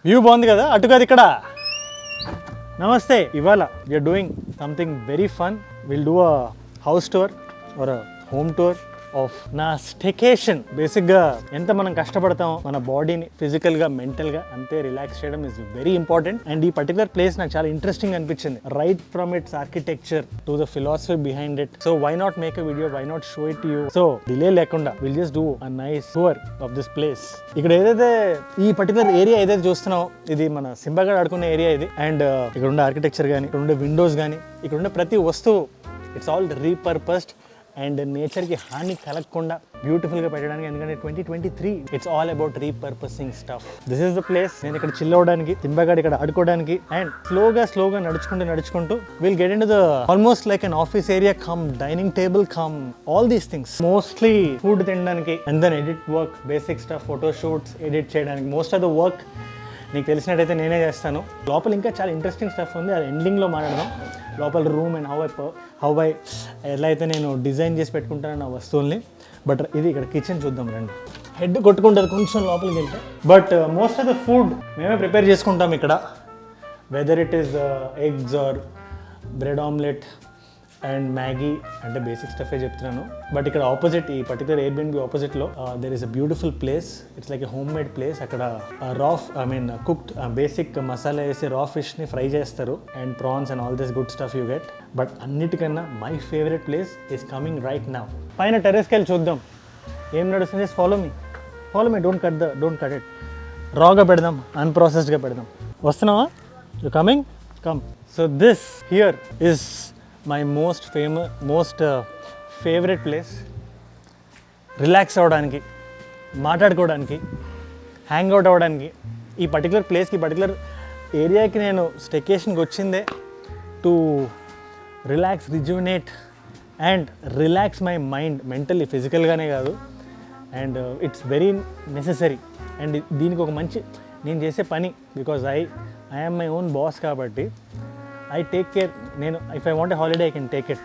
View బాగుంది కదా, అటు కాదు ఇక్కడ. నమస్తే. ఇవాళ we are doing something very fun. Will do a house tour or a home tour of నా స్టేకేషన్. బేసిక్గా ఎంత మనం కష్టపడతాం మన బాడీని ఫిజికల్గా మెంటల్గా అంతే రిలాక్స్ చేయడం ఇస్ వెరీ ఇంపార్టెంట్. అండ్ ఈ పర్టికులర్ ప్లేస్ నాకు చాలా ఇంట్రెస్టింగ్ అనిపించింది, right from its architecture to the philosophy behind it. So why not make a video, why not show it you. So delay లేకుండా will just do a nice tour of this place. ఇక్కడ ఏదైతే ఈ particular area ఏదైతే చూస్తున్నావు, ఇది మన సింబాగడ్ ఆడుకునే area ఇది. అండ్ ఇక్కడ ఉండే ఆర్కిటెక్చర్ కానీ, ఇక్కడ ఉండే విండోస్ కానీ, ఇక్కడ ఉండే ప్రతి వస్తువు ఇట్స్ ఆల్ రీపర్పస్డ్ అండ్ నేచర్కి హాని కలగకుండా బ్యూటిఫుల్గా పెట్టడానికి. ఎందుకంటే 2023 it's all about repurposing stuff. This is the place. నేను ఇక్కడ చిల్ అవ్వడానికి, సింబాగడ్ ఇక్కడ ఆడుకోవడానికి. అండ్ స్లోగా నడుచుకుంటూ will get in to the almost like an office area cum dining table cum all these things. Mostly food తినడానికి and then edit work, basic stuff, photo shoots edit చేయడానికి. Most of the work నీకు తెలిసినట్టయితే నేనే చేస్తాను. లోపల ఇంకా చాలా interesting stuff ఉంది, అది ఎండింగ్లో మాట్లాడదాం. లోపల రూమ్ అండ్ హౌ ఐ ఎలా అయితే నేను డిజైన్ చేసి పెట్టుకుంటాను నా వస్తువుల్ని. బట్ ఇది ఇక్కడ కిచెన్ చూద్దాం రండి. హెడ్ కొట్టుకుంటుంది కొంచెం లోపలికి వెళ్తే. But most of the food మేమే ప్రిపేర్ చేసుకుంటాం ఇక్కడ, whether it is eggs or bread omelette and Maggi, అంటే బేసిక్ స్టఫే చెప్తున్నాను. బట్ ఇక్కడ ఆపోజిట్, ఈ పర్టికులర్ ఎయిర్బిఎన్బి ఆపోజిట్లో there is a beautiful place. It's like a home made place. అక్కడ కుక్డ్ బేసిక్ మసాలా వేసి రా ఫిష్ని ఫ్రై చేస్తారు and prawns and all this good stuff you get. But అన్నిటికన్నా my favourite place is coming right now. పైన టెర్రస్కి వెళ్ళి చూద్దాం ఏం నడుస్తుంది. Follow me, don't cut it. రాగా పెడదాం, అన్ప్రాసెస్డ్గా పెడదాం. వస్తున్నావా? You coming? Come. So this here is my most favourite place. Relax అవ్వడానికి, మాట్లాడుకోవడానికి, హ్యాంగ్ అవుట్ అవ్వడానికి. ఈ పర్టికులర్ ప్లేస్కి, ఈ పర్టికులర్ ఏరియాకి నేను స్టేకేషన్కి వచ్చిందే to relax, rejuvenate and relax my mind mentally, ఫిజికల్గానే కాదు. And it's very necessary. And దీనికి ఒక మంచి నేను చేసే పని, because I am my own boss కాబట్టి ఐ టేక్ కేర్. నేను if I want a holiday I can take it.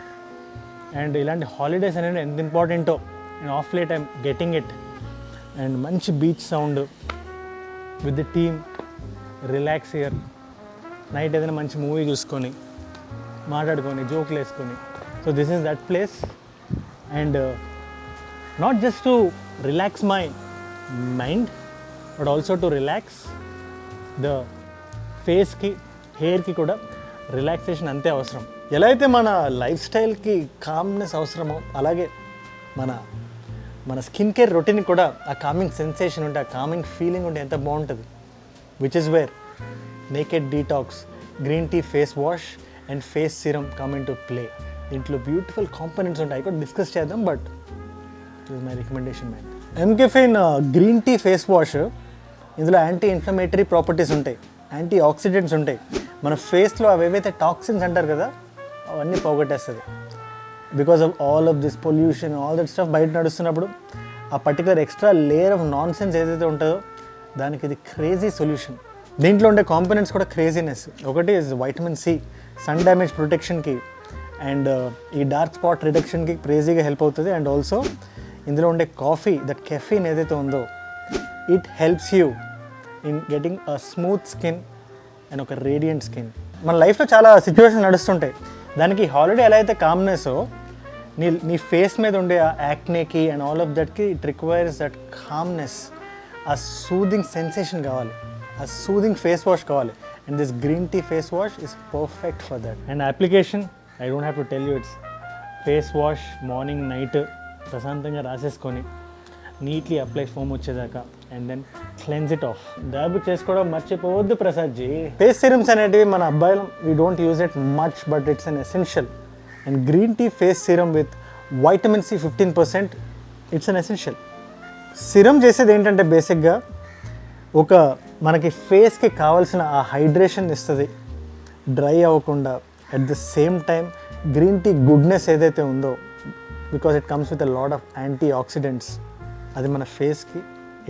And ఇలాంటి హాలిడేస్ అనేది ఎంత ఇంపార్టెంటో నేను of late I'm getting it. And మంచి beach sound with the team, relax here. Night ఏదైనా మంచి మూవీ చూసుకొని, మాట్లాడుకొని, జోకులు వేసుకొని. So this is that place. And not just to relax my mind but also to relax the ఫేస్కి, హెయిర్కి కూడా రిలాక్సేషన్ అంతే అవసరం. ఎలా అయితే మన లైఫ్ స్టైల్కి కామ్నెస్ అవసరమో అలాగే మన స్కిన్ కేర్ రొటీన్ కూడా ఆ కామింగ్ సెన్సేషన్ ఉంటే, ఆ కామింగ్ ఫీలింగ్ ఉంటే ఎంత బాగుంటుంది. Which is where naked detox, green tea face wash and face serum come in to play. దీంట్లో బ్యూటిఫుల్ కాంపోనెంట్స్ ఉంటాయి, కూడా డిస్కస్ చేద్దాం. But it is my recommendation man. MCaffeine green tea face wash, ఇందులో anti inflammatory properties ఉంటాయి, antioxidants ఉంటాయి. మన ఫేస్లో అవి ఏవైతే టాక్సిన్స్ అంటారు కదా అవన్నీ పోగొట్టేస్తుంది. Because of all of this pollution, all that stuff బయట నడుస్తున్నప్పుడు ఆ particular extra layer of non sense ఏదైతే ఉంటుందో దానికి ఇది క్రేజీ సొల్యూషన్. దీంట్లో ఉండే కాంపోనెంట్స్ కూడా క్రేజీనెస్. ఒకటి is vitamin C, sun damage ప్రొటెక్షన్కి అండ్ ఈ డార్క్ స్పాట్ రిడక్షన్కి క్రేజీగా హెల్ప్ అవుతుంది. అండ్ ఆల్సో ఇందులో ఉండే కాఫీ, దట్ కెఫీన్ ఏదైతే ఉందో it helps you in getting a smooth skin and ఒక రేడియంట్ స్కిన్. మన లైఫ్లో చాలా సిచ్యువేషన్ నడుస్తుంటాయి. దానికి హాలిడే ఎలా అయితే కామ్నెస్, నీ ఫేస్ మీద ఉండే ఆ యాక్నేకి అండ్ ఆల్ ఆఫ్ దట్కి ఇట్ రిక్వైర్స్ దట్ కామ్నెస్. ఆ సూదింగ్ సెన్సేషన్ కావాలి, ఆ సూదింగ్ ఫేస్ వాష్ కావాలి. And this green tea face wash is perfect for that. And application I don't have to tell you, it's face wash morning night ప్రశాంతంగా రాసేసుకొని neatly apply foam వచ్చేదాకా and then cleanse it off. Dab చేసుకోవడం మర్చిపోవద్దు Prasad ji. Face serums అనేటివి మన అబ్బాయిలు we don't use it much but it's an essential. And green tea face serum with vitamin C 15%, it's an essential. Serum చేసేది ఏంటంటే బేసిక్గా ఒక మనకి ఫేస్కి కావాల్సిన ఆ హైడ్రేషన్ ఇస్తుంది, డ్రై అవ్వకుండా. At the same time green tea goodness ఏదైతే ఉందో, because it comes with a lot of antioxidants, అది మన ఫేస్కి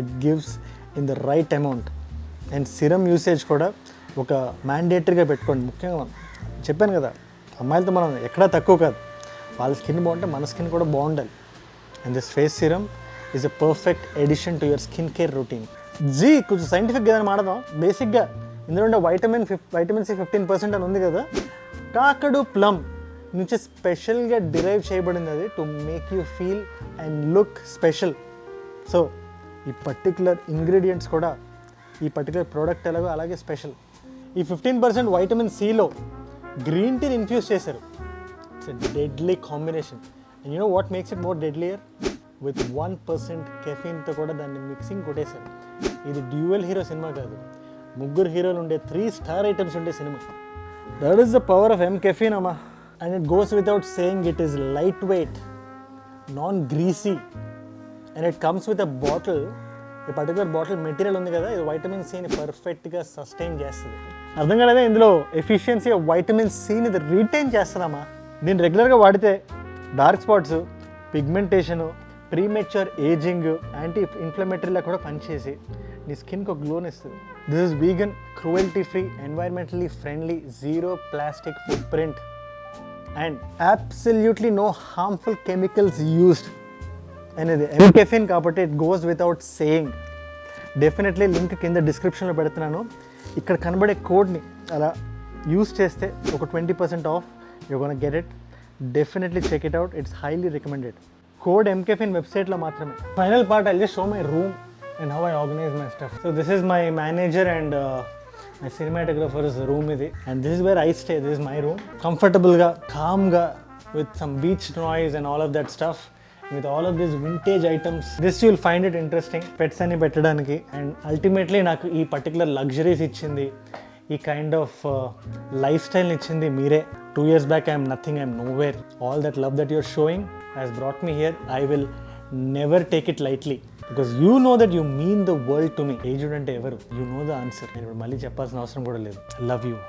it gives in the right amount. And serum usage కూడా ఒక మ్యాండేటరీగా పెట్టుకోండి. ముఖ్యంగా చెప్పాను కదా, అమ్మాయిలతో మనం ఎక్కడా తక్కువ కాదు. వాళ్ళ స్కిన్ బాగుంటే మన స్కిన్ కూడా బాగుండాలి. And this face serum is a perfect edition to your skin care routine. జీ కొంచెం సైంటిఫిక్గా ఏదైనా మాడదాం. బేసిక్గా ఇందులో ఉండే వైటమిన్ సి 15% అని ఉంది కదా, కాకడు ప్లమ్ నుంచి స్పెషల్గా డిరైవ్ చేయబడింది అది, to make you feel and look special. So ఈ పర్టికులర్ ఇంగ్రీడియంట్స్ కూడా ఈ పర్టికులర్ ప్రోడక్ట్ ఎలాగో అలాగే స్పెషల్. ఈ 15% వైటమిన్ సిలో గ్రీన్ టీని ఇన్ఫ్యూజ్ చేశారు. It's a deadly combination. And you know what makes it more deadlier? With 1% కెఫీన్తో కూడా దాన్ని మిక్సింగ్ కొట్టేశారు. ఇది డ్యూయల్ హీరో సినిమా కాదు, 3 హీరోలు ఉండే 3 స్టార్ ఐటమ్స్ ఉండే cinema. That is the power of caffeine అమ్మా. And it goes without saying, it is light weight, non greasy, and it comes with a bottle. ఈ పర్టికులర్ బాటిల్ మెటీరియల్ ఉంది కదా, ఇది vitamin సిని పర్ఫెక్ట్గా సస్టైన్ చేస్తుంది. అర్థం కాలేదా? ఇందులో ఎఫిషియన్సీ ఆఫ్ వైటమిన్ సిని ఇది రీటైన్ చేస్తుందమ్మా. దీన్ని రెగ్యులర్గా వాడితే dark spots, pigmentation, premature ageing, anti ఇన్ఫ్లమేటరీలా కూడా పనిచేసి నీ స్కిన్కి ఒక గ్లోని ఇస్తుంది. This is vegan, cruelty free, environmentally friendly, zero plastic foot print, and absolutely no harmful chemicals used అనేది caffeine కాబట్టి it goes without saying. Definitely link కింద డిస్క్రిప్షన్లో పెడుతున్నాను. ఇక్కడ కనబడే కోడ్ని అలా యూస్ చేస్తే ఒక 20% off you gonna get it. Definitely check it out, it's highly recommended. Code caffeine వెబ్సైట్లో మాత్రమే. Final part, I just show my room and how I organise my stuff. So this is my manager and my cinematographer's room ఇది. And this is where I stay. This is my room. కంఫర్టబుల్గా, కామ్గా, with some beach noise and all of that stuff, with all of these vintage items. This you will find it interesting, pets అని పెట్టడానికి. And ultimately నాకు ఈ particular luxuries ఇచ్చింది, ఈ kind of life స్టైల్ని ఇచ్చింది మీరే. 2 years back I am nothing, I am nowhere. All that love that you are showing has brought me here. I will never take it lightly because you know that you mean the world to me. Jude అంటే ఎవరు? You know the answer. నేను మళ్ళీ చెప్పాల్సిన అవసరం కూడా లేదు. Love you.